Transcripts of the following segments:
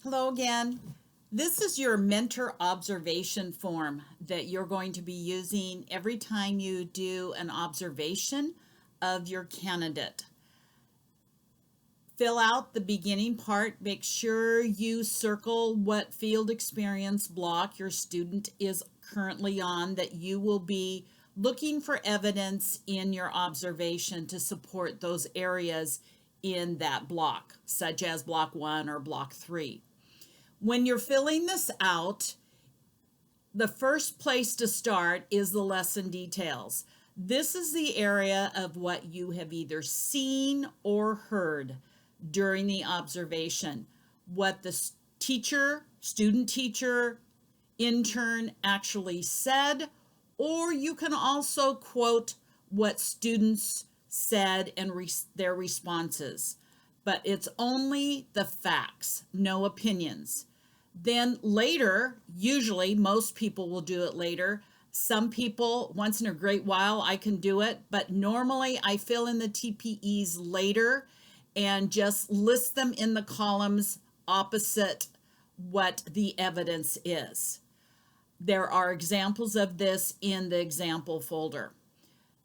Hello again. This is your mentor observation form that you're going to be using every time you do an observation of your candidate. Fill out the beginning part. Make sure you circle what field experience block your student is currently on, that you will be looking for evidence in your observation to support those areas in that block, such as block 1 or block 3. When you're filling this out, the first place to start is the lesson details. This is the area of what you have either seen or heard during the observation, what the teacher, student teacher, intern actually said, or you can also quote what students said and their responses. But it's only the facts, no opinions. Then later, usually most people will do it later. Some people, once in a great while, I can do it, but normally I fill in the TPEs later and just list them in the columns opposite what the evidence is. There are examples of this in the example folder.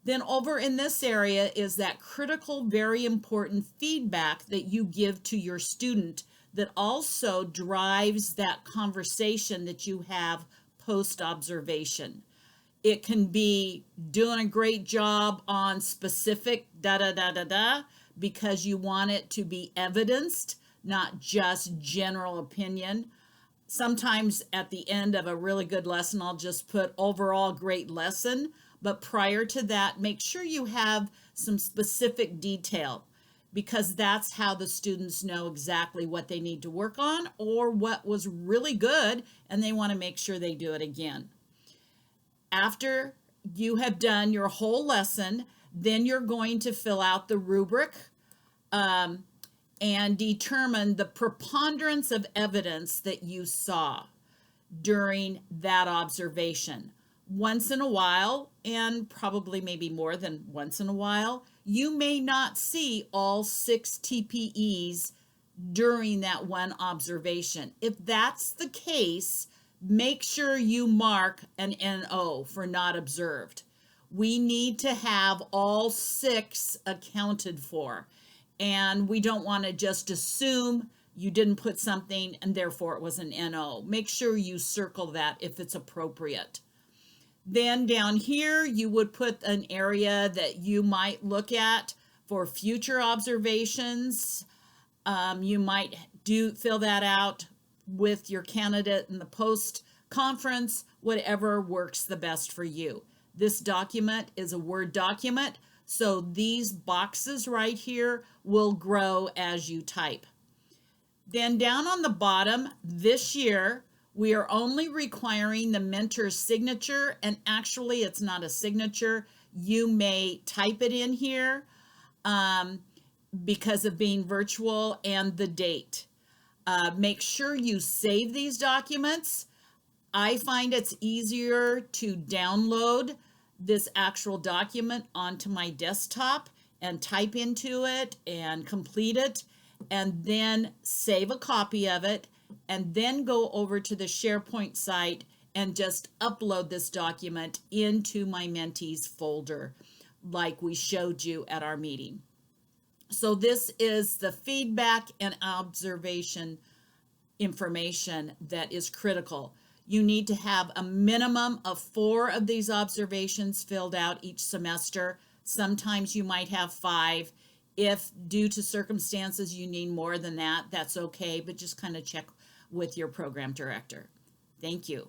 Then over in this area is that critical, very important feedback that you give to your student that also drives that conversation that you have post-observation. It can be doing a great job on specific da-da-da-da-da because you want it to be evidenced, not just general opinion. Sometimes at the end of a really good lesson, I'll just put overall great lesson. But prior to that, make sure you have some specific detail, because that's how the students know exactly what they need to work on or what was really good and they want to make sure they do it again. After you have done your whole lesson, then you're going to fill out the rubric and determine the preponderance of evidence that you saw during that observation. Once in a while, and probably maybe more than once in a while, you may not see all 6 TPEs during that one observation. If that's the case, make sure you mark an NO for not observed. We need to have all 6 accounted for, and we don't want to just assume you didn't put something and therefore it was an NO. Make sure you circle that if it's appropriate. Then down here, you would put an area that you might look at for future observations. You might fill that out with your candidate in the post-conference, whatever works the best for you. This document is a Word document, so these boxes right here will grow as you type. Then down on the bottom, this year, we are only requiring the mentor's signature, and actually it's not a signature. You may type it in here because of being virtual, and the date. Make sure you save these documents. I find it's easier to download this actual document onto my desktop and type into it and complete it, and then save a copy of it, and then go over to the SharePoint site and just upload this document into my mentees folder like we showed you at our meeting. So this is the feedback and observation information that is critical. You need to have a minimum of 4 of these observations filled out each semester. Sometimes you might have 5. If due to circumstances you need more than that, that's okay, but just kind of check with your program director. Thank you.